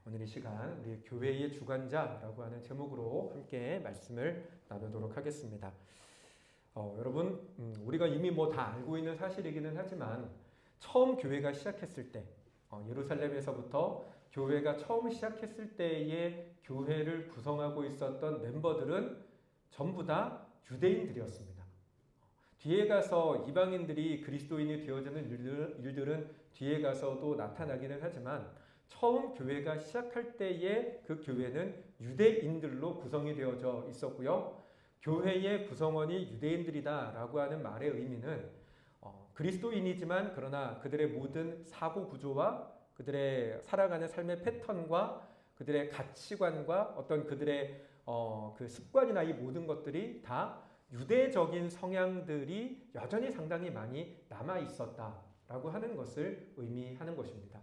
오늘 이 시간 우리 교회의 주관자라고 하는 제목으로 함께 말씀을 나누도록 하겠습니다. 여러분, 우리가 이미 다 알고 있는 사실이기는 하지만 처음 교회가 시작했을 때, 예루살렘에서부터 교회가 처음 시작했을 때의 교회를 구성하고 있었던 멤버들은 전부 다 유대인들이었습니다. 뒤에 가서 이방인들이 그리스도인이 되어지는 일들은 뒤에 가서도 나타나기는 하지만 처음 교회가 시작할 때의 그 교회는 유대인들로 구성이 되어져 있었고요. 교회의 구성원이 유대인들이다라고 하는 말의 의미는 그리스도인이지만 그러나 그들의 모든 사고 구조와 그들의 살아가는 삶의 패턴과 그들의 가치관과 어떤 그들의 그 습관이나 이 모든 것들이 다 유대적인 성향들이 여전히 상당히 많이 남아 있었다라고 하는 것을 의미하는 것입니다.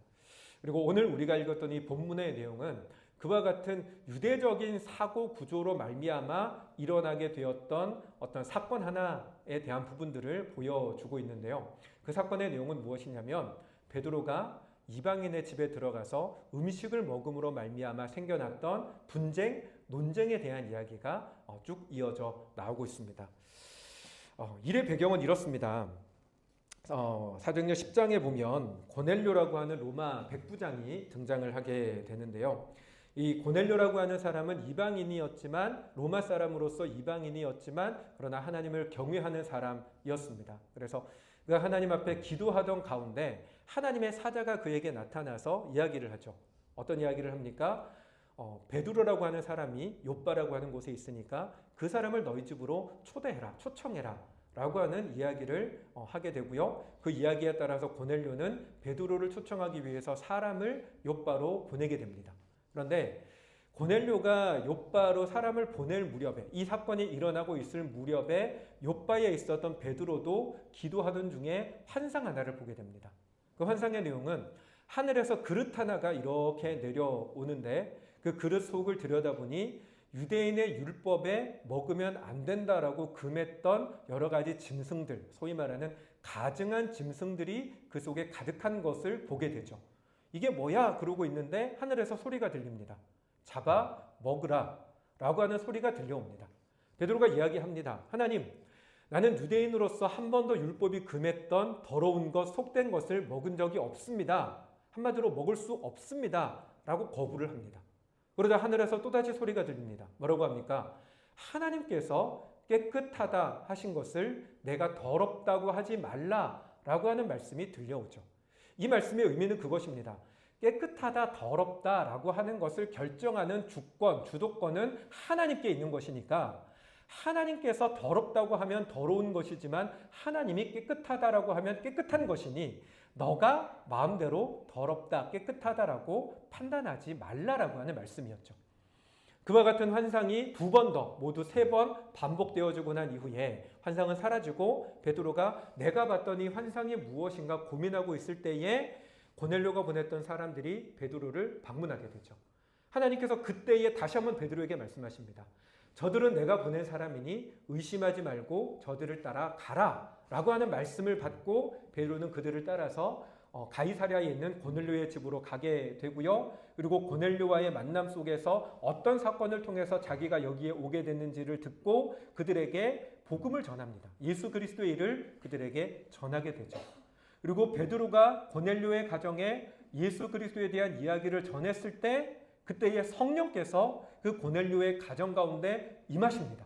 그리고 오늘 우리가 읽었던 이 본문의 내용은 그와 같은 유대적인 사고 구조로 말미암아 일어나게 되었던 어떤 사건 하나에 대한 부분들을 보여주고 있는데요. 그 사건의 내용은 무엇이냐면 베드로가 이방인의 집에 들어가서 음식을 먹음으로 말미암아 생겨났던 분쟁, 논쟁에 대한 이야기가 쭉 이어져 나오고 있습니다. 일의 배경은 이렇습니다. 사도행전 10장에 보면 고넬료라고 하는 로마 백부장이 등장을 하게 되는데요. 이 고넬료라고 하는 사람은 이방인이었지만 로마 사람으로서 이방인이었지만 그러나 하나님을 경외하는 사람이었습니다. 그래서 그가 하나님 앞에 기도하던 가운데 하나님의 사자가 그에게 나타나서 이야기를 하죠. 어떤 이야기를 합니까? 베드로라고 하는 사람이 욥바라고 하는 곳에 있으니까 그 사람을 너희 집으로 초대해라, 초청해라 라고 하는 이야기를 하게 되고요. 그 이야기에 따라서 고넬료는 베드로를 초청하기 위해서 사람을 욥바로 보내게 됩니다. 그런데 고넬료가 욥바로 사람을 보낼 무렵에 이 사건이 일어나고 있을 무렵에 욥바에 있었던 베드로도 기도하던 중에 환상 하나를 보게 됩니다. 그 환상의 내용은 하늘에서 그릇 하나가 이렇게 내려오는데 그 그릇 속을 들여다보니 유대인의 율법에 먹으면 안 된다라고 금했던 여러 가지 짐승들, 소위 말하는 가증한 짐승들이 그 속에 가득한 것을 보게 되죠. 이게 뭐야? 그러고 있는데 하늘에서 소리가 들립니다. 잡아 먹으라 라고 하는 소리가 들려옵니다. 베드로가 이야기합니다. 하나님, 나는 유대인으로서 한 번도 율법이 금했던 더러운 것, 속된 것을 먹은 적이 없습니다. 한마디로 먹을 수 없습니다 라고 거부를 합니다. 그러자 하늘에서 또다시 소리가 들립니다. 뭐라고 합니까? 하나님께서 깨끗하다 하신 것을 내가 더럽다고 하지 말라라고 하는 말씀이 들려오죠. 이 말씀의 의미는 그것입니다. 깨끗하다, 더럽다라고 하는 것을 결정하는 주권, 주도권은 하나님께 있는 것이니까 하나님께서 더럽다고 하면 더러운 것이지만 하나님이 깨끗하다라고 하면 깨끗한 것이니 너가 마음대로 더럽다, 깨끗하다라고 판단하지 말라라고 하는 말씀이었죠. 그와 같은 환상이 두 번 더, 모두 3번 반복되어지고 난 이후에 환상은 사라지고 베드로가 내가 봤던 이 환상이 무엇인가 고민하고 있을 때에 고넬료가 보냈던 사람들이 베드로를 방문하게 되죠. 하나님께서 그때에 다시 한번 베드로에게 말씀하십니다. 저들은 내가 보낸 사람이니 의심하지 말고 저들을 따라 가라 라고 하는 말씀을 받고 베드로는 그들을 따라서 가이사랴에 있는 고넬료의 집으로 가게 되고요. 그리고 고넬료와의 만남 속에서 어떤 사건을 통해서 자기가 여기에 오게 됐는지를 듣고 그들에게 복음을 전합니다. 예수 그리스도의 일을 그들에게 전하게 되죠. 그리고 베드로가 고넬료의 가정에 예수 그리스도에 대한 이야기를 전했을 때 그때의 성령께서 그 고넬료의 가정 가운데 임하십니다.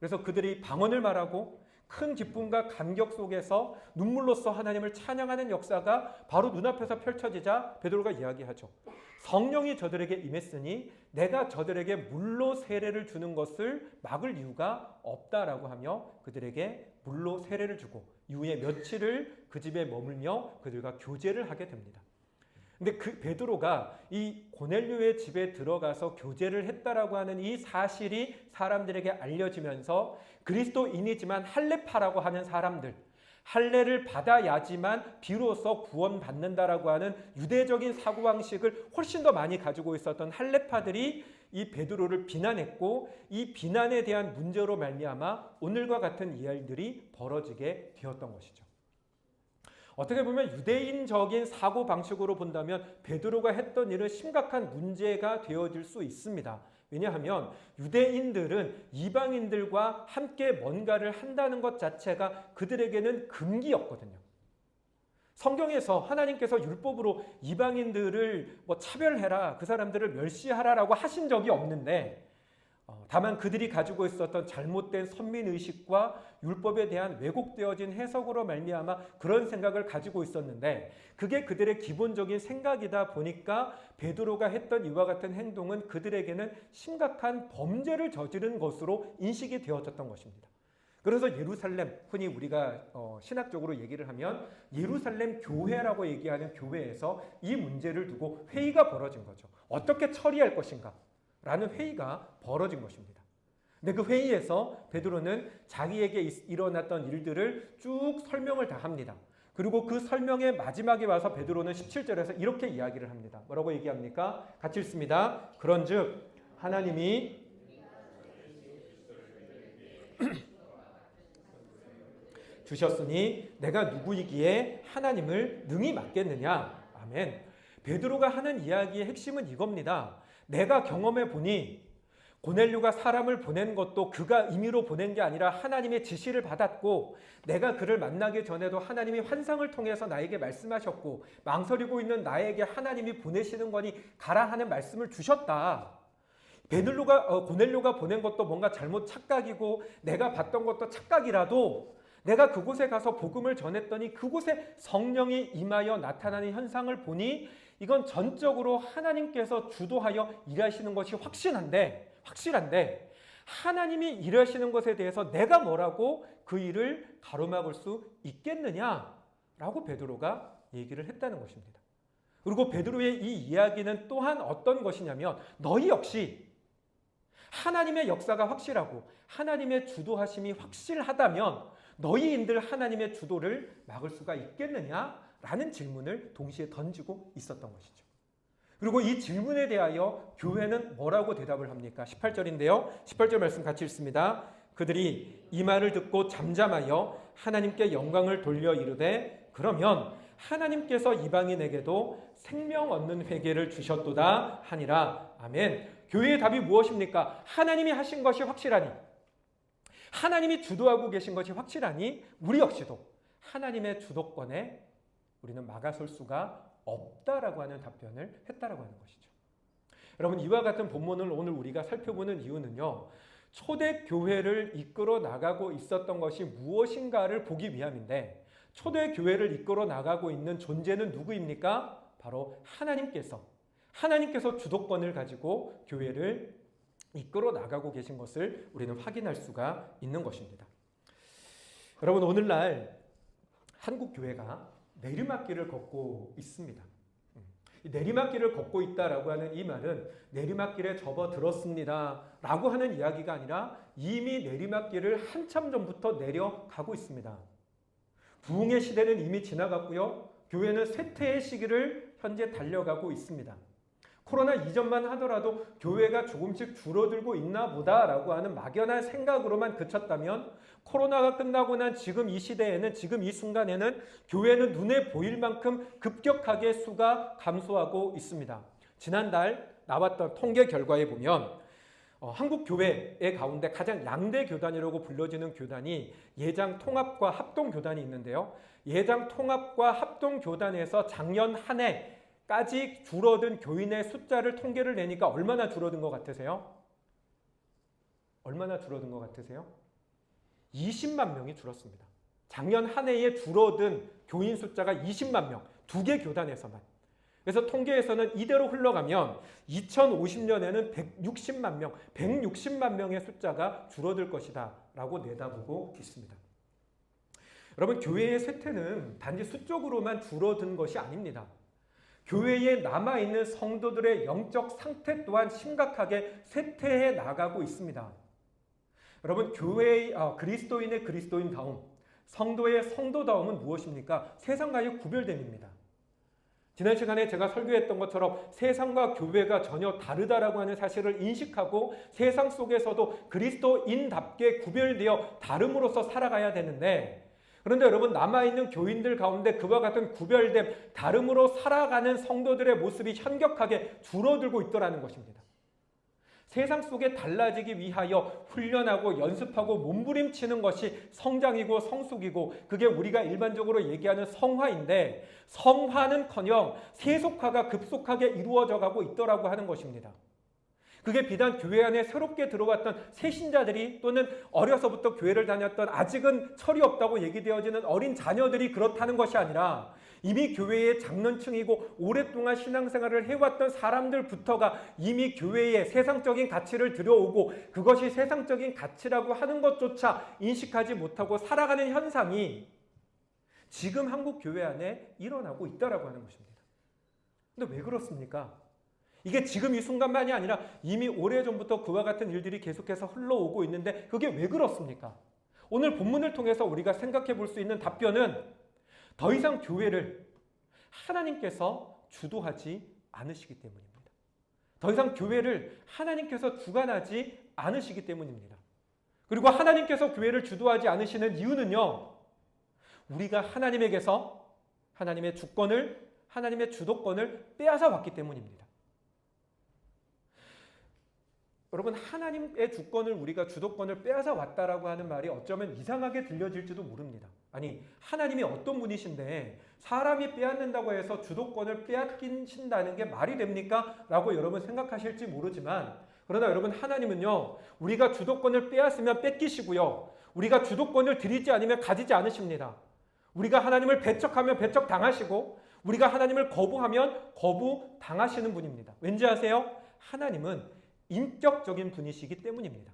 그래서 그들이 방언을 말하고 큰 기쁨과 감격 속에서 눈물로써 하나님을 찬양하는 역사가 바로 눈앞에서 펼쳐지자 베드로가 이야기하죠. 성령이 저들에게 임했으니 내가 저들에게 물로 세례를 주는 것을 막을 이유가 없다라고 하며 그들에게 물로 세례를 주고 이후에 며칠을 그 집에 머물며 그들과 교제를 하게 됩니다. 근데 그 베드로가 이 고넬료의 집에 들어가서 교제를 했다라고 하는 이 사실이 사람들에게 알려지면서 그리스도인이지만 할례파라고 하는 사람들, 할례를 받아야지만 비로소 구원받는다라고 하는 유대적인 사고방식을 훨씬 더 많이 가지고 있었던 할례파들이 이 베드로를 비난했고 이 비난에 대한 문제로 말미암아 오늘과 같은 일들이 벌어지게 되었던 것이죠. 어떻게 보면 유대인적인 사고 방식으로 본다면 베드로가 했던 일은 심각한 문제가 되어질 수 있습니다. 왜냐하면 유대인들은 이방인들과 함께 뭔가를 한다는 것 자체가 그들에게는 금기였거든요. 성경에서 하나님께서 율법으로 이방인들을 차별해라, 그 사람들을 멸시하라라고 하신 적이 없는데, 다만 그들이 가지고 있었던 잘못된 선민의식과 율법에 대한 왜곡되어진 해석으로 말미암아 그런 생각을 가지고 있었는데, 그게 그들의 기본적인 생각이다 보니까 베드로가 했던 이와 같은 행동은 그들에게는 심각한 범죄를 저지른 것으로 인식이 되어졌던 것입니다. 그래서 예루살렘, 흔히 우리가 신학적으로 얘기를 하면 예루살렘 교회라고 얘기하는 교회에서 이 문제를 두고 회의가 벌어진 거죠. 어떻게 처리할 것인가 라는 회의가 벌어진 것입니다. 근데 그 회의에서 베드로는 자기에게 일어났던 일들을 쭉 설명을 다 합니다. 그리고 그 설명의 마지막에 와서 베드로는 17절에서 이렇게 이야기를 합니다. 뭐라고 얘기합니까? 같이 읽습니다. 그런즉 하나님이 주셨으니 내가 누구이기에 하나님을 능히 맡겠느냐. 아멘. 베드로가 하는 이야기의 핵심은 이겁니다. 내가 경험해 보니 고넬료가 사람을 보낸 것도 그가 임의로 보낸 게 아니라 하나님의 지시를 받았고, 내가 그를 만나기 전에도 하나님이 환상을 통해서 나에게 말씀하셨고, 망설이고 있는 나에게 하나님이 보내시는 거니 가라 하는 말씀을 주셨다. 고넬료가 보낸 것도 뭔가 잘못 착각이고 내가 봤던 것도 착각이라도 내가 그곳에 가서 복음을 전했더니 그곳에 성령이 임하여 나타나는 현상을 보니 이건 전적으로 하나님께서 주도하여 일하시는 것이 확실한데 하나님이 일하시는 것에 대해서 내가 뭐라고 그 일을 가로막을 수 있겠느냐라고 베드로가 얘기를 했다는 것입니다. 그리고 베드로의 이 이야기는 또한 어떤 것이냐면, 너희 역시 하나님의 역사가 확실하고 하나님의 주도하심이 확실하다면 너희인들 하나님의 주도를 막을 수가 있겠느냐라는 질문을 동시에 던지고 있었던 것이죠. 그리고 이 질문에 대하여 교회는 뭐라고 대답을 합니까? 18절인데요. 18절 말씀 같이 읽습니다. 그들이 이 말을 듣고 잠잠하여 하나님께 영광을 돌려 이르되, 그러면 하나님께서 이방인에게도 생명 얻는 회개를 주셨도다 하니라. 아멘. 교회의 답이 무엇입니까? 하나님이 하신 것이 확실하니, 하나님이 주도하고 계신 것이 확실하니 우리 역시도 하나님의 주도권에 우리는 막아설 수가 없다라고 하는 답변을 했다라고 하는 것이죠. 여러분, 이와 같은 본문을 오늘 우리가 살펴보는 이유는요, 초대교회를 이끌어 나가고 있었던 것이 무엇인가를 보기 위함인데, 초대교회를 이끌어 나가고 있는 존재는 누구입니까? 바로 하나님께서 주도권을 가지고 교회를 이끌어 나가고 계신 것을 우리는 확인할 수가 있는 것입니다. 여러분, 오늘날 한국 교회가 내리막길을 걷고 있습니다. 내리막길을 걷고 있다라고 하는 이 말은 내리막길에 접어들었습니다 라고 하는 이야기가 아니라 이미 내리막길을 한참 전부터 내려가고 있습니다. 부흥의 시대는 이미 지나갔고요. 교회는 쇠퇴의 시기를 현재 달려가고 있습니다. 코로나 이전만 하더라도 교회가 조금씩 줄어들고 있나 보다라고 하는 막연한 생각으로만 그쳤다면, 코로나가 끝나고 난 지금 이 시대에는, 지금 이 순간에는 교회는 눈에 보일 만큼 급격하게 수가 감소하고 있습니다. 지난달 나왔던 통계 결과에 보면 한국 교회의 가운데 가장 양대 교단이라고 불려지는 교단이 예장 통합과 합동 교단이 있는데요. 예장 통합과 합동 교단에서 작년 한 해까지 줄어든 교인의 숫자를 통계를 내니까 얼마나 줄어든 것 같으세요? 얼마나 줄어든 것 같으세요? 20만 명이 줄었습니다. 작년 한 해에 줄어든 교인 숫자가 20만 명, 두 개 교단에서만. 그래서 통계에서는 이대로 흘러가면 2050년에는 160만 명, 160만 명의 숫자가 줄어들 것이다 라고 내다보고 있습니다. 여러분, 교회의 쇠퇴는 단지 수적으로만 줄어든 것이 아닙니다. 교회에 남아있는 성도들의 영적 상태 또한 심각하게 쇠퇴해 나가고 있습니다. 여러분, 교회의 그리스도인의 그리스도인다움, 성도의 성도다움은 무엇입니까? 세상과의 구별됨입니다. 지난 시간에 제가 설교했던 것처럼 세상과 교회가 전혀 다르다라고 하는 사실을 인식하고 세상 속에서도 그리스도인답게 구별되어 다름으로써 살아가야 되는데, 그런데 여러분, 남아있는 교인들 가운데 그와 같은 구별됨, 다름으로 살아가는 성도들의 모습이 현격하게 줄어들고 있더라는 것입니다. 세상 속에 달라지기 위하여 훈련하고 연습하고 몸부림치는 것이 성장이고 성숙이고, 그게 우리가 일반적으로 얘기하는 성화인데, 성화는커녕 세속화가 급속하게 이루어져 가고 있더라고 하는 것입니다. 그게 비단 교회 안에 새롭게 들어왔던 새신자들이, 또는 어려서부터 교회를 다녔던 아직은 철이 없다고 얘기되어지는 어린 자녀들이 그렇다는 것이 아니라, 이미 교회의 장년층이고 오랫동안 신앙생활을 해왔던 사람들부터가 이미 교회에 세상적인 가치를 들여오고, 그것이 세상적인 가치라고 하는 것조차 인식하지 못하고 살아가는 현상이 지금 한국 교회 안에 일어나고 있다라고 하는 것입니다. 근데 왜 그렇습니까? 이게 지금 이 순간만이 아니라 이미 오래전부터 그와 같은 일들이 계속해서 흘러오고 있는데, 그게 왜 그렇습니까? 오늘 본문을 통해서 우리가 생각해 볼 수 있는 답변은, 더 이상 교회를 하나님께서 주도하지 않으시기 때문입니다. 더 이상 교회를 하나님께서 주관하지 않으시기 때문입니다. 그리고 하나님께서 교회를 주도하지 않으시는 이유는요, 우리가 하나님에게서 하나님의 주권을, 하나님의 주도권을 빼앗아 왔기 때문입니다. 여러분, 하나님의 주권을, 우리가 주도권을 빼앗아 왔다라고 하는 말이 어쩌면 이상하게 들려질지도 모릅니다. 아니, 하나님이 어떤 분이신데 사람이 빼앗는다고 해서 주도권을 빼앗기신다는 게 말이 됩니까? 라고 여러분 생각하실지 모르지만, 그러나 여러분, 하나님은요, 우리가 주도권을 빼앗으면 뺏기시고요, 우리가 주도권을 드리지 않으면 가지지 않으십니다. 우리가 하나님을 배척하면 배척당하시고, 우리가 하나님을 거부하면 거부당하시는 분입니다. 왠지 아세요? 하나님은 인격적인 분이시기 때문입니다.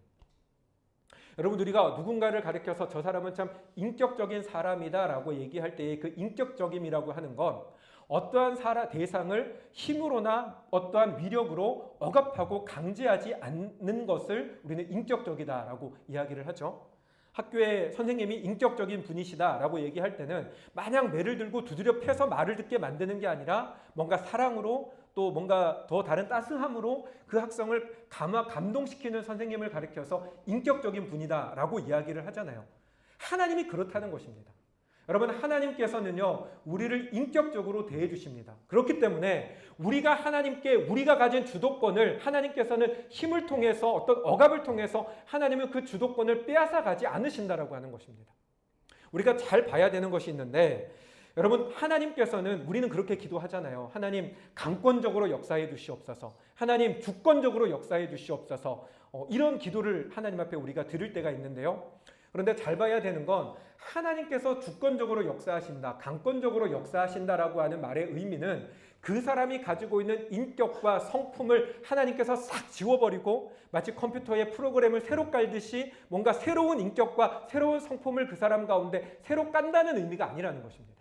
여러분, 우리가 누군가를 가리켜서 저 사람은 참 인격적인 사람이다 라고 얘기할 때의 그 인격적임이라고 하는 건, 어떠한 대상을 힘으로나 어떠한 위력으로 억압하고 강제하지 않는 것을 우리는 인격적이다 라고 이야기를 하죠. 학교에 선생님이 인격적인 분이시다라고 얘기할 때는 마냥 매를 들고 두드려 패서 말을 듣게 만드는 게 아니라, 뭔가 사랑으로, 또 뭔가 더 다른 따스함으로 그 학생을 감동시키는 선생님을 가리켜서 인격적인 분이다라고 이야기를 하잖아요. 하나님이 그렇다는 것입니다. 여러분, 하나님께서는요, 우리를 인격적으로 대해 주십니다. 그렇기 때문에 우리가 하나님께, 우리가 가진 주도권을 하나님께서는 힘을 통해서, 어떤 억압을 통해서 하나님은 그 주도권을 빼앗아 가지 않으신다라고 하는 것입니다. 우리가 잘 봐야 되는 것이 있는데, 여러분, 하나님께서는, 우리는 그렇게 기도하잖아요. 하나님, 강권적으로 역사해 주시옵소서. 하나님, 주권적으로 역사해 주시옵소서. 이런 기도를 하나님 앞에 우리가 드릴 때가 있는데요. 그런데 잘 봐야 되는 건, 하나님께서 주권적으로 역사하신다, 강권적으로 역사하신다라고 하는 말의 의미는, 그 사람이 가지고 있는 인격과 성품을 하나님께서 싹 지워버리고 마치 컴퓨터에 프로그램을 새로 깔듯이 뭔가 새로운 인격과 새로운 성품을 그 사람 가운데 새로 깐다는 의미가 아니라는 것입니다.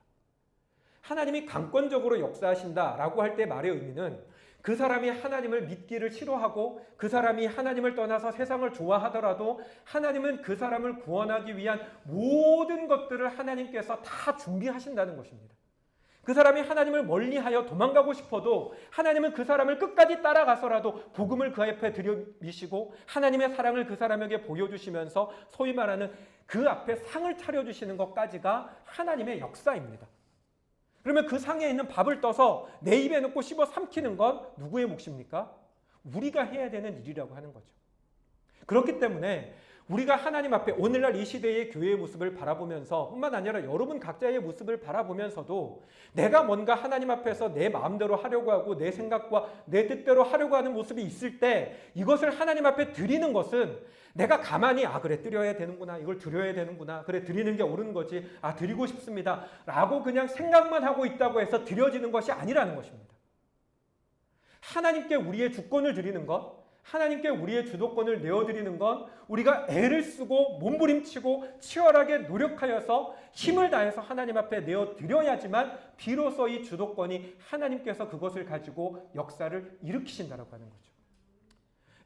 하나님이 강권적으로 역사하신다라고 할 때 말의 의미는, 그 사람이 하나님을 믿기를 싫어하고 그 사람이 하나님을 떠나서 세상을 좋아하더라도 하나님은 그 사람을 구원하기 위한 모든 것들을 하나님께서 다 준비하신다는 것입니다. 그 사람이 하나님을 멀리하여 도망가고 싶어도 하나님은 그 사람을 끝까지 따라가서라도 복음을 그 앞에 들여미시고 하나님의 사랑을 그 사람에게 보여주시면서 소위 말하는 그 앞에 상을 차려주시는 것까지가 하나님의 역사입니다. 그러면 그 상에 있는 밥을 떠서 내 입에 넣고 씹어 삼키는 건 누구의 몫입니까? 우리가 해야 되는 일이라고 하는 거죠. 그렇기 때문에 우리가 하나님 앞에 오늘날 이 시대의 교회의 모습을 바라보면서, 뿐만 아니라 여러분 각자의 모습을 바라보면서도 내가 뭔가 하나님 앞에서 내 마음대로 하려고 하고 내 생각과 내 뜻대로 하려고 하는 모습이 있을 때, 이것을 하나님 앞에 드리는 것은 내가 가만히 그래 드려야 되는구나, 이걸 드려야 되는구나, 그래 드리는 게 옳은 거지, 드리고 싶습니다 라고 그냥 생각만 하고 있다고 해서 드려지는 것이 아니라는 것입니다. 하나님께 우리의 주권을 드리는 것, 하나님께 우리의 주도권을 내어드리는 건 우리가 애를 쓰고 몸부림치고 치열하게 노력하여서 힘을 다해서 하나님 앞에 내어드려야지만 비로소 이 주도권이 하나님께서 그것을 가지고 역사를 일으키신다고 하는 거죠.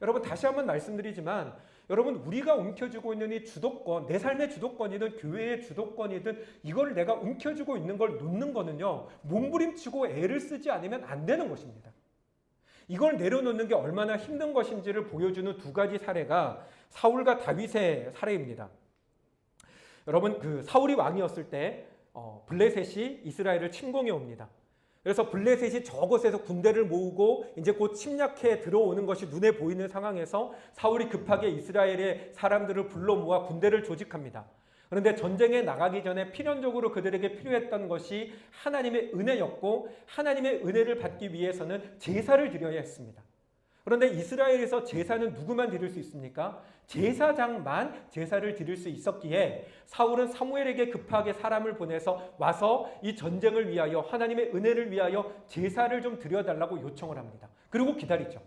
여러분, 다시 한번 말씀드리지만, 여러분, 우리가 움켜쥐고 있는 이 주도권, 내 삶의 주도권이든 교회의 주도권이든 이걸 내가 움켜쥐고 있는 걸 놓는 거는요, 몸부림치고 애를 쓰지 않으면 안 되는 것입니다. 이걸 내려놓는 게 얼마나 힘든 것인지를 보여주는 두 가지 사례가 사울과 다윗의 사례입니다. 여러분 그 사울이 왕이었을 때 블레셋이 이스라엘을 침공해 옵니다. 그래서 블레셋이 저곳에서 군대를 모으고 이제 곧 침략해 들어오는 것이 눈에 보이는 상황에서 사울이 급하게 이스라엘의 사람들을 불러 모아 군대를 조직합니다. 그런데 전쟁에 나가기 전에 필연적으로 그들에게 필요했던 것이 하나님의 은혜였고, 하나님의 은혜를 받기 위해서는 제사를 드려야 했습니다. 그런데 이스라엘에서 제사는 누구만 드릴 수 있습니까? 제사장만 제사를 드릴 수 있었기에 사울은 사무엘에게 급하게 사람을 보내서 와서 이 전쟁을 위하여, 하나님의 은혜를 위하여 제사를 좀 드려달라고 요청을 합니다. 그리고 기다리죠.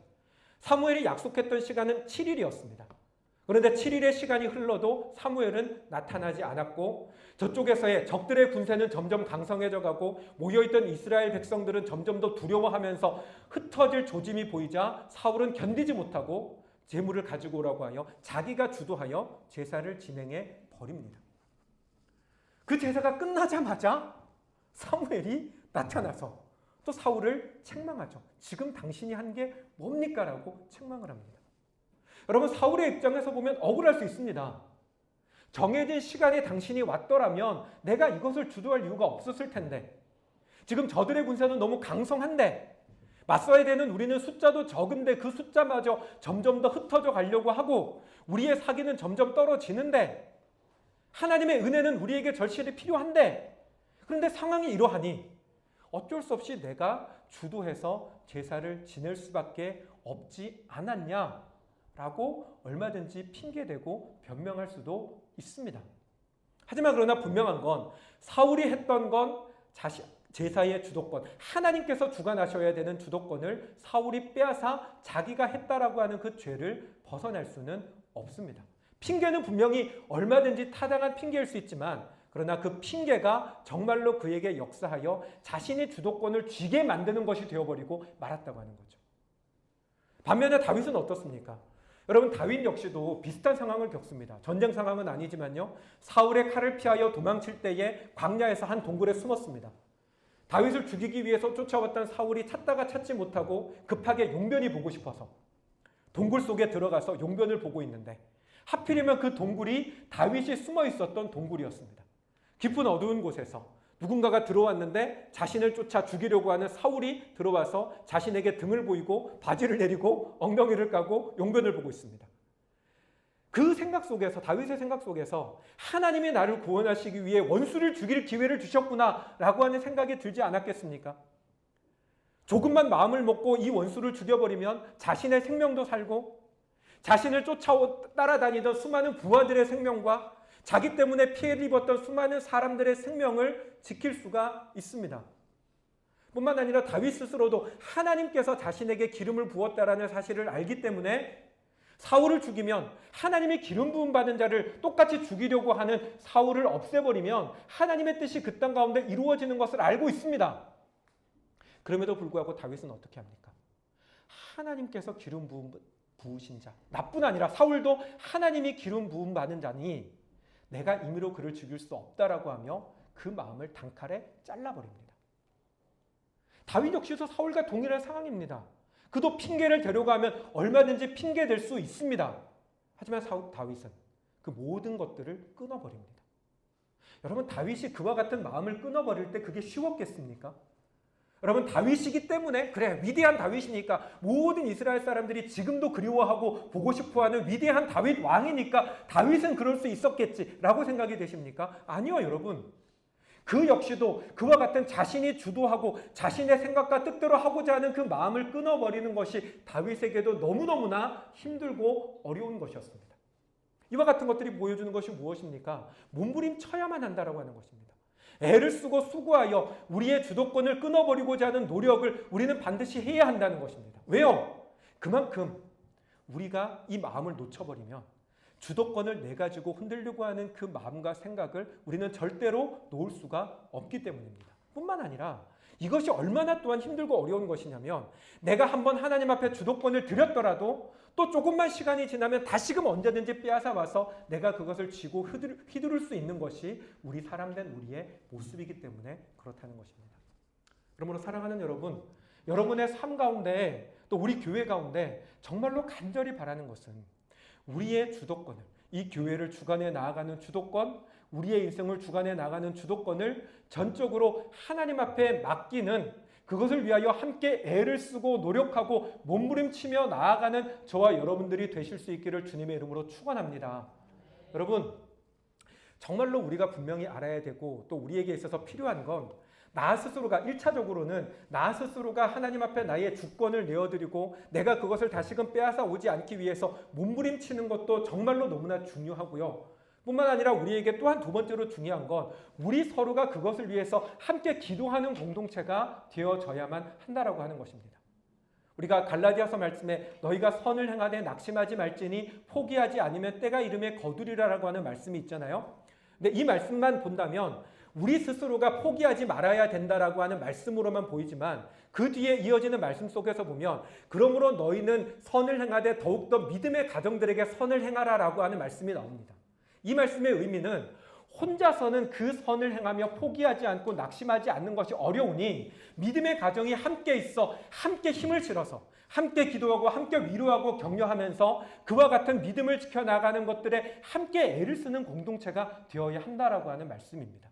사무엘이 약속했던 시간은 7일이었습니다. 그런데 7일의 시간이 흘러도 사무엘은 나타나지 않았고, 저쪽에서의 적들의 군세는 점점 강성해져 가고, 모여있던 이스라엘 백성들은 점점 더 두려워하면서 흩어질 조짐이 보이자 사울은 견디지 못하고 제물을 가지고 오라고 하여 자기가 주도하여 제사를 진행해 버립니다. 그 제사가 끝나자마자 사무엘이 나타나서 또 사울을 책망하죠. 지금 당신이 한 게 뭡니까? 라고 책망을 합니다. 여러분, 사울의 입장에서 보면 억울할 수 있습니다. 정해진 시간에 당신이 왔더라면 내가 이것을 주도할 이유가 없었을 텐데, 지금 저들의 군사는 너무 강성한데, 맞서야 되는 우리는 숫자도 적은데 그 숫자마저 점점 더 흩어져 가려고 하고, 우리의 사기는 점점 떨어지는데, 하나님의 은혜는 우리에게 절실히 필요한데, 그런데 상황이 이러하니 어쩔 수 없이 내가 주도해서 제사를 지낼 수밖에 없지 않았냐 라고 얼마든지 핑계대고 변명할 수도 있습니다. 하지만 그러나 분명한 건 사울이 했던 건 제사의 주도권, 하나님께서 주관하셔야 되는 주도권을 사울이 빼앗아 자기가 했다라고 하는 그 죄를 벗어날 수는 없습니다. 핑계는 분명히 얼마든지 타당한 핑계일 수 있지만, 그러나 그 핑계가 정말로 그에게 역사하여 자신의 주도권을 쥐게 만드는 것이 되어버리고 말았다고 하는 거죠. 반면에 다윗은 어떻습니까? 여러분, 다윗 역시도 비슷한 상황을 겪습니다. 전쟁 상황은 아니지만요, 사울의 칼을 피하여 도망칠 때에 광야에서 한 동굴에 숨었습니다. 다윗을 죽이기 위해서 쫓아왔던 사울이 찾다가 찾지 못하고 급하게 용변이 보고 싶어서 동굴 속에 들어가서 용변을 보고 있는데, 하필이면 그 동굴이 다윗이 숨어 있었던 동굴이었습니다. 깊은 어두운 곳에서 누군가가 들어왔는데 자신을 쫓아 죽이려고 하는 사울이 들어와서 자신에게 등을 보이고 바지를 내리고 엉덩이를 까고 용변을 보고 있습니다. 그 생각 속에서, 다윗의 생각 속에서 하나님이 나를 구원하시기 위해 원수를 죽일 기회를 주셨구나 라고 하는 생각이 들지 않았겠습니까? 조금만 마음을 먹고 이 원수를 죽여버리면 자신의 생명도 살고, 자신을 따라다니던 수많은 부하들의 생명과 자기 때문에 피해를 입었던 수많은 사람들의 생명을 지킬 수가 있습니다. 뿐만 아니라 다윗 스스로도 하나님께서 자신에게 기름을 부었다라는 사실을 알기 때문에 사울을 죽이면, 하나님의 기름 부음 받은 자를 똑같이 죽이려고 하는 사울을 없애버리면 하나님의 뜻이 그 땅 가운데 이루어지는 것을 알고 있습니다. 그럼에도 불구하고 다윗은 어떻게 합니까? 하나님께서 기름 부으신 자, 나뿐 아니라 사울도 하나님이 기름 부음 받은 자니 내가 임의로 그를 죽일 수 없다라고 하며 그 마음을 단칼에 잘라버립니다. 다윗 역시도 사울과 동일한 상황입니다. 그도 핑계를 대려고 하면 얼마든지 핑계댈 수 있습니다. 하지만 다윗은 그 모든 것들을 끊어버립니다. 여러분, 다윗이 그와 같은 마음을 끊어버릴 때 그게 쉬웠겠습니까? 여러분, 다윗이기 때문에, 그래, 위대한 다윗이니까, 모든 이스라엘 사람들이 지금도 그리워하고 보고 싶어하는 위대한 다윗 왕이니까 다윗은 그럴 수 있었겠지라고 생각이 되십니까? 아니요, 여러분. 그 역시도 그와 같은 자신이 주도하고 자신의 생각과 뜻대로 하고자 하는 그 마음을 끊어버리는 것이 다윗에게도 너무너무나 힘들고 어려운 것이었습니다. 이와 같은 것들이 보여주는 것이 무엇입니까? 몸부림쳐야만 한다라고 하는 것입니다. 애를 쓰고 수고하여 우리의 주도권을 끊어버리고자 하는 노력을 우리는 반드시 해야 한다는 것입니다. 왜요? 그만큼 우리가 이 마음을 놓쳐버리면 주도권을 내가지고 흔들려고 하는 그 마음과 생각을 우리는 절대로 놓을 수가 없기 때문입니다. 뿐만 아니라 이것이 얼마나 또한 힘들고 어려운 것이냐면, 내가 한번 하나님 앞에 주도권을 드렸더라도 또 조금만 시간이 지나면 다시금 언제든지 빼앗아 와서 내가 그것을 쥐고 휘두를 수 있는 것이 우리 사람된 우리의 모습이기 때문에 그렇다는 것입니다. 그러므로 사랑하는 여러분, 여러분의 삶 가운데 또 우리 교회 가운데 정말로 간절히 바라는 것은 우리의 주도권을, 이 교회를 주관해 나아가는 주도권, 우리의 인생을 주관해 나가는 주도권을 전적으로 하나님 앞에 맡기는, 그것을 위하여 함께 애를 쓰고 노력하고 몸부림치며 나아가는 저와 여러분들이 되실 수 있기를 주님의 이름으로 축원합니다. 여러분, 정말로 우리가 분명히 알아야 되고 또 우리에게 있어서 필요한 건, 나 스스로가 1차적으로는 나 스스로가 하나님 앞에 나의 주권을 내어드리고 내가 그것을 다시금 빼앗아 오지 않기 위해서 몸부림치는 것도 정말로 너무나 중요하고요. 뿐만 아니라 우리에게 또한 두 번째로 중요한 건, 우리 서로가 그것을 위해서 함께 기도하는 공동체가 되어져야만 한다라고 하는 것입니다. 우리가 갈라디아서 말씀에 너희가 선을 행하되 낙심하지 말지니 포기하지 않으면 때가 이름에 거두리라라고 하는 말씀이 있잖아요. 근데 이 말씀만 본다면 우리 스스로가 포기하지 말아야 된다라고 하는 말씀으로만 보이지만, 그 뒤에 이어지는 말씀 속에서 보면 그러므로 너희는 선을 행하되 더욱더 믿음의 가정들에게 선을 행하라라고 하는 말씀이 나옵니다. 이 말씀의 의미는 혼자서는 그 선을 행하며 포기하지 않고 낙심하지 않는 것이 어려우니 믿음의 가정이 함께 있어 함께 힘을 실어서 함께 기도하고 함께 위로하고 격려하면서 그와 같은 믿음을 지켜나가는 것들에 함께 애를 쓰는 공동체가 되어야 한다라고 하는 말씀입니다.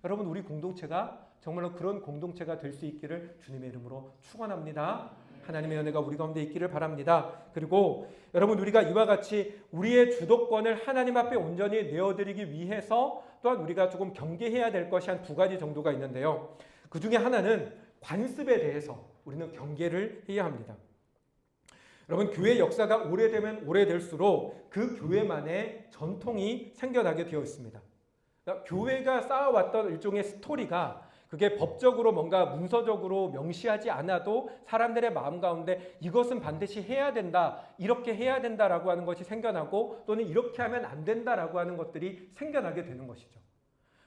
여러분, 우리 공동체가 정말로 그런 공동체가 될 수 있기를 주님의 이름으로 축원합니다. 하나님의 은혜가 우리 가운데 있기를 바랍니다. 그리고 여러분, 우리가 이와 같이 우리의 주도권을 하나님 앞에 온전히 내어드리기 위해서 또한 우리가 조금 경계해야 될 것이 한 두 가지 정도가 있는데요. 그 중에 하나는 관습에 대해서 우리는 경계를 해야 합니다. 여러분, 교회 역사가 오래되면 오래될수록 그 교회만의 전통이 생겨나게 되어 있습니다. 그러니까 교회가 쌓아왔던 일종의 스토리가, 그게 법적으로 뭔가 문서적으로 명시하지 않아도 사람들의 마음 가운데 이것은 반드시 해야 된다, 이렇게 해야 된다라고 하는 것이 생겨나고, 또는 이렇게 하면 안 된다라고 하는 것들이 생겨나게 되는 것이죠.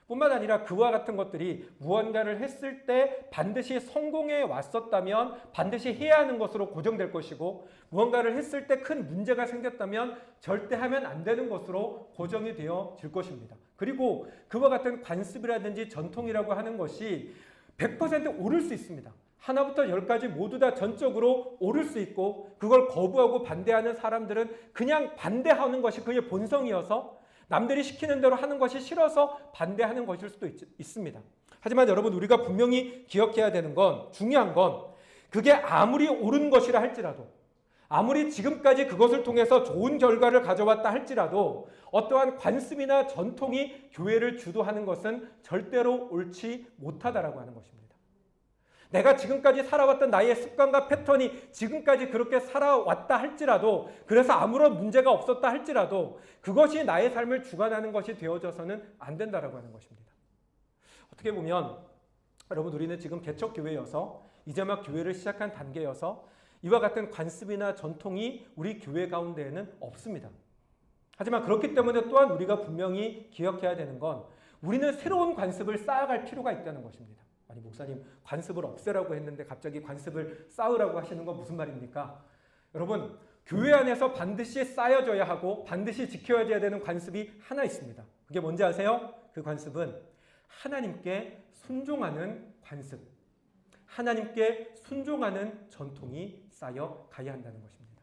뿐만 아니라 그와 같은 것들이 무언가를 했을 때 반드시 성공해 왔었다면 반드시 해야 하는 것으로 고정될 것이고, 무언가를 했을 때 큰 문제가 생겼다면 절대 하면 안 되는 것으로 고정이 되어질 것입니다. 그리고 그와 같은 관습이라든지 전통이라고 하는 것이 100% 오를 수 있습니다. 하나부터 10까지 모두 다 전적으로 오를 수 있고, 그걸 거부하고 반대하는 사람들은 그냥 반대하는 것이 그의 본성이어서 남들이 시키는 대로 하는 것이 싫어서 반대하는 것일 수도 있습니다. 하지만 여러분, 우리가 분명히 기억해야 되는 건, 중요한 건, 그게 아무리 옳은 것이라 할지라도, 아무리 지금까지 그것을 통해서 좋은 결과를 가져왔다 할지라도 어떠한 관습이나 전통이 교회를 주도하는 것은 절대로 옳지 못하다라고 하는 것입니다. 내가 지금까지 살아왔던 나의 습관과 패턴이 지금까지 그렇게 살아왔다 할지라도, 그래서 아무런 문제가 없었다 할지라도 그것이 나의 삶을 주관하는 것이 되어져서는 안 된다라고 하는 것입니다. 어떻게 보면 여러분, 우리는 지금 개척교회여서 이제 막 교회를 시작한 단계여서 이와 같은 관습이나 전통이 우리 교회 가운데에는 없습니다. 하지만 그렇기 때문에 또한 우리가 분명히 기억해야 되는 건, 우리는 새로운 관습을 쌓아갈 필요가 있다는 것입니다. 아니, 목사님, 관습을 없애라고 했는데 갑자기 관습을 쌓으라고 하시는 건 무슨 말입니까? 여러분, 교회 안에서 반드시 쌓여져야 하고 반드시 지켜져야 되는 관습이 하나 있습니다. 그게 뭔지 아세요? 그 관습은 하나님께 순종하는 관습, 하나님께 순종하는 전통이 쌓여 가야 한다는 것입니다.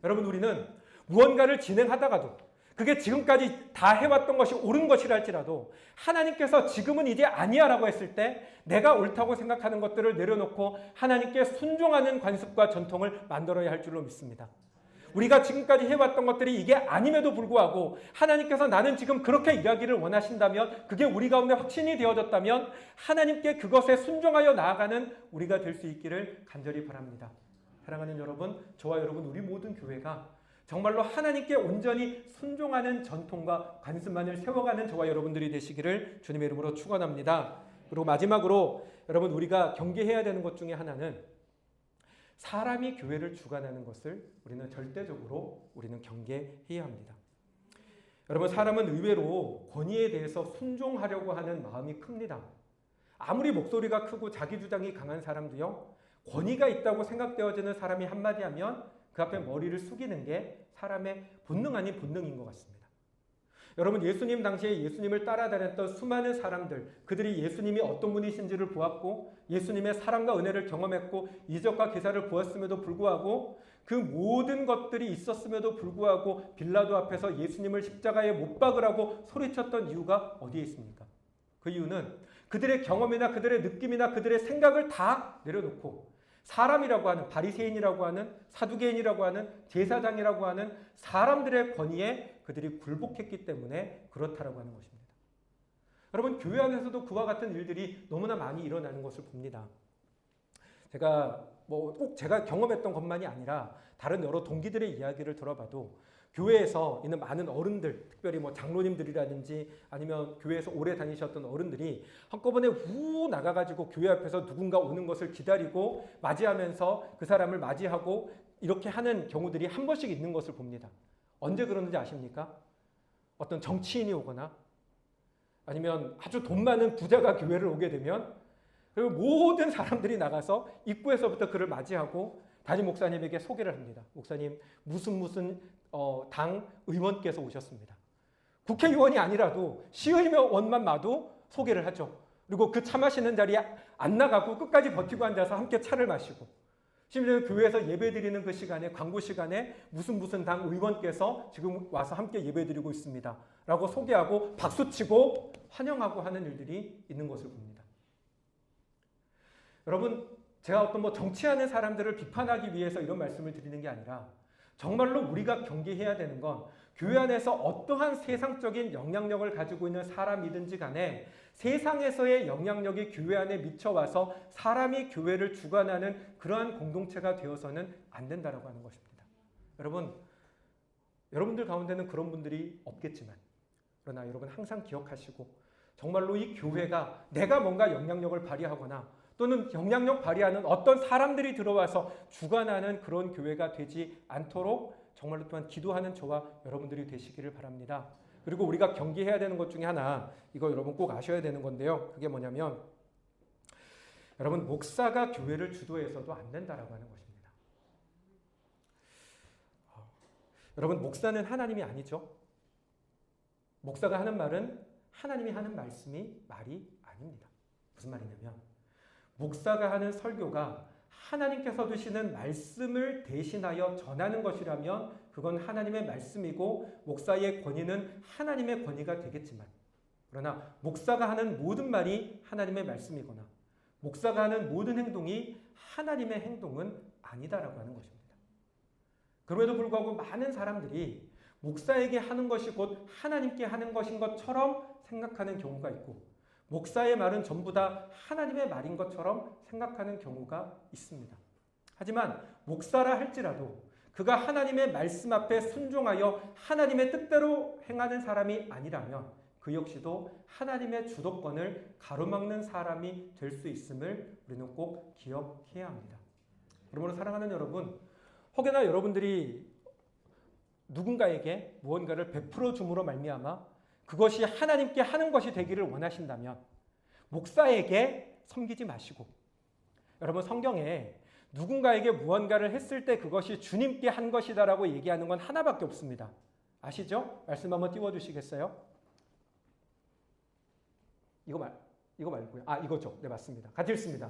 여러분, 우리는 무언가를 진행하다가도 그게 지금까지 다 해왔던 것이 옳은 것이라 할지라도 하나님께서 지금은 이제 아니야 라고 했을 때 내가 옳다고 생각하는 것들을 내려놓고 하나님께 순종하는 관습과 전통을 만들어야 할 줄로 믿습니다. 우리가 지금까지 해왔던 것들이 이게 아님에도 불구하고 하나님께서 나는 지금 그렇게 일하기를 원하신다면, 그게 우리 가운데 확신이 되어졌다면 하나님께 그것에 순종하여 나아가는 우리가 될 수 있기를 간절히 바랍니다. 사랑하는 여러분, 저와 여러분, 우리 모든 교회가 정말로 하나님께 온전히 순종하는 전통과 관습만을 세워가는 저와 여러분들이 되시기를 주님의 이름으로 축원합니다. 그리고 마지막으로 여러분, 우리가 경계해야 되는 것 중에 하나는, 사람이 교회를 주관하는 것을 우리는 절대적으로 우리는 경계해야 합니다. 여러분, 사람은 의외로 권위에 대해서 순종하려고 하는 마음이 큽니다. 아무리 목소리가 크고 자기 주장이 강한 사람도요, 권위가 있다고 생각되어지는 사람이 한마디 하면 그 앞에 머리를 숙이는 게 사람의 본능 아닌 본능인 것 같습니다. 여러분 예수님 당시에 예수님을 따라다녔던 수많은 사람들, 그들이 예수님이 어떤 분이신지를 보았고 예수님의 사랑과 은혜를 경험했고 이적과 기사를 보았음에도 불구하고 그 모든 것들이 있었음에도 불구하고 빌라도 앞에서 예수님을 십자가에 못 박으라고 소리쳤던 이유가 어디에 있습니까? 그 이유는 그들의 경험이나 그들의 느낌이나 그들의 생각을 다 내려놓고 사람이라고 하는, 바리새인이라고 하는, 사두개인이라고 하는, 제사장이라고 하는 사람들의 권위에 그들이 굴복했기 때문에 그렇다라고 하는 것입니다. 여러분 교회 안에서도 그와 같은 일들이 너무나 많이 일어나는 것을 봅니다. 제가 꼭 제가 경험했던 것만이 아니라 다른 여러 동기들의 이야기를 들어봐도 교회에서 있는 많은 어른들, 특별히 장로님들이라든지 아니면 교회에서 오래 다니셨던 어른들이 한꺼번에 후 나가가지고 교회 앞에서 누군가 오는 것을 기다리고 맞이하면서 그 사람을 맞이하고 이렇게 하는 경우들이 한 번씩 있는 것을 봅니다. 언제 그러는지 아십니까? 어떤 정치인이 오거나 아니면 아주 돈 많은 부자가 교회를 오게 되면 그리고 모든 사람들이 나가서 입구에서부터 그를 맞이하고 담임 목사님에게 소개를 합니다. 목사님 무슨 당 의원께서 오셨습니다. 국회의원이 아니라도 시의원만 봐도 소개를 하죠. 그리고 그 차 마시는 자리에 안 나가고 끝까지 버티고 앉아서 함께 차를 마시고 심지어 교회에서 예배드리는 그 시간에 광고 시간에 무슨 당 의원께서 지금 와서 함께 예배드리고 있습니다. 라고 소개하고 박수치고 환영하고 하는 일들이 있는 것을 봅니다. 여러분 제가 어떤 정치하는 사람들을 비판하기 위해서 이런 말씀을 드리는 게 아니라 정말로 우리가 경계해야 되는 건 교회 안에서 어떠한 세상적인 영향력을 가지고 있는 사람이든지 간에 세상에서의 영향력이 교회 안에 미쳐와서 사람이 교회를 주관하는 그러한 공동체가 되어서는 안 된다라고 하는 것입니다. 여러분들 가운데는 그런 분들이 없겠지만 그러나 여러분 항상 기억하시고 정말로 이 교회가 내가 뭔가 영향력을 발휘하거나 또는 영향력 발휘하는 어떤 사람들이 들어와서 주관하는 그런 교회가 되지 않도록 정말로 또한 기도하는 저와 여러분들이 되시기를 바랍니다. 그리고 우리가 경계해야 되는 것 중에 하나, 이거 여러분 꼭 아셔야 되는 건데요. 그게 뭐냐면 여러분 목사가 교회를 주도해서도 안 된다라고 하는 것입니다. 여러분 목사는 하나님이 아니죠. 목사가 하는 말은 하나님이 하는 말이 아닙니다. 무슨 말이냐면 목사가 하는 설교가 하나님께서 주시는 말씀을 대신하여 전하는 것이라면 그건 하나님의 말씀이고 목사의 권위는 하나님의 권위가 되겠지만 그러나 목사가 하는 모든 말이 하나님의 말씀이거나 목사가 하는 모든 행동이 하나님의 행동은 아니다라고 하는 것입니다. 그럼에도 불구하고 많은 사람들이 목사에게 하는 것이 곧 하나님께 하는 것인 것처럼 생각하는 경우가 있고 목사의 말은 전부 다 하나님의 말인 것처럼 생각하는 경우가 있습니다. 하지만 목사라 할지라도 그가 하나님의 말씀 앞에 순종하여 하나님의 뜻대로 행하는 사람이 아니라면 그 역시도 하나님의 주도권을 가로막는 사람이 될 수 있음을 우리는 꼭 기억해야 합니다. 그러므로 사랑하는 여러분, 혹여나 여러분들이 누군가에게 무언가를 베풀어 줌으로 말미암아 그것이 하나님께 하는 것이 되기를 원하신다면 목사에게 섬기지 마시고 여러분 성경에 누군가에게 무언가를 했을 때 그것이 주님께 한 것이다라고 얘기하는 건 하나밖에 없습니다. 아시죠? 말씀 한번 띄워주시겠어요? 이거 말고요. 이거죠. 네, 맞습니다. 같이 읽습니다.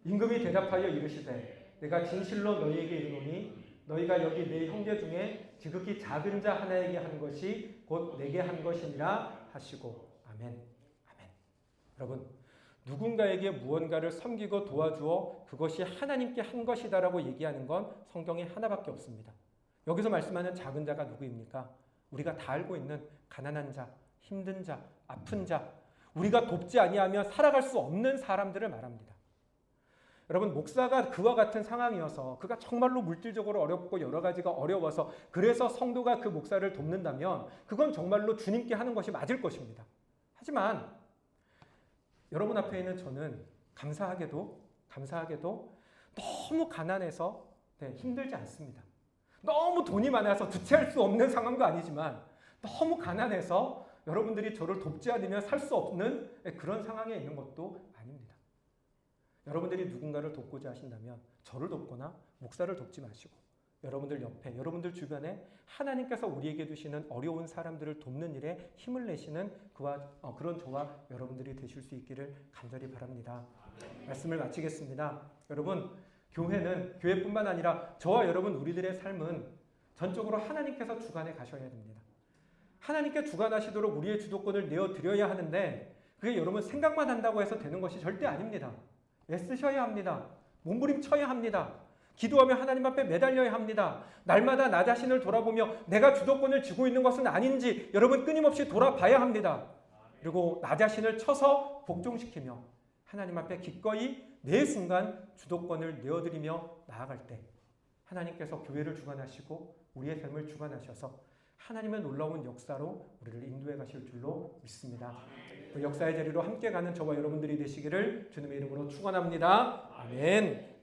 임금이 대답하여 이르시되 내가 진실로 너희에게 이르노니 너희가 여기 내 형제 중에 지극히 작은 자 하나에게 한 것이 곧 내게 한 것이니라 하시고 아멘. 여러분 누군가에게 무언가를 섬기고 도와주어 그것이 하나님께 한 것이다라고 얘기하는 건 성경에 하나밖에 없습니다. 여기서 말씀하는 작은 자가 누구입니까? 우리가 다 알고 있는 가난한 자, 힘든 자, 아픈 자, 우리가 돕지 아니하면 살아갈 수 없는 사람들을 말합니다. 여러분 목사가 그와 같은 상황이어서 그가 정말로 물질적으로 어렵고 여러 가지가 어려워서 그래서 성도가 그 목사를 돕는다면 그건 정말로 주님께 하는 것이 맞을 것입니다. 하지만 여러분 앞에 있는 저는 감사하게도 너무 가난해서 힘들지 않습니다. 너무 돈이 많아서 주체할 수 없는 상황도 아니지만 너무 가난해서 여러분들이 저를 돕지 않으면 살 수 없는 그런 상황에 있는 것도 아닙니다. 여러분들이 누군가를 돕고자 하신다면 저를 돕거나 목사를 돕지 마시고 여러분들 옆에, 여러분들 주변에 하나님께서 우리에게 주시는 어려운 사람들을 돕는 일에 힘을 내시는 그런 저와 여러분들이 되실 수 있기를 간절히 바랍니다. 말씀을 마치겠습니다. 여러분, 교회뿐만 아니라 저와 여러분 우리들의 삶은 전적으로 하나님께서 주관해 가셔야 됩니다. 하나님께 주관하시도록 우리의 주도권을 내어드려야 하는데 그게 여러분 생각만 한다고 해서 되는 것이 절대 아닙니다. 애쓰셔야 합니다. 몸부림쳐야 합니다. 기도하며 하나님 앞에 매달려야 합니다. 날마다 나 자신을 돌아보며 내가 주도권을 쥐고 있는 것은 아닌지 여러분 끊임없이 돌아봐야 합니다. 그리고 나 자신을 쳐서 복종시키며 하나님 앞에 기꺼이 매 순간 주도권을 내어드리며 나아갈 때 하나님께서 교회를 주관하시고 우리의 삶을 주관하셔서 하나님의 놀라운 역사로 우리를 인도해 가실 줄로 믿습니다. 그 역사의 자리로 함께 가는 저와 여러분들이 되시기를 주님의 이름으로 축원합니다. 아멘.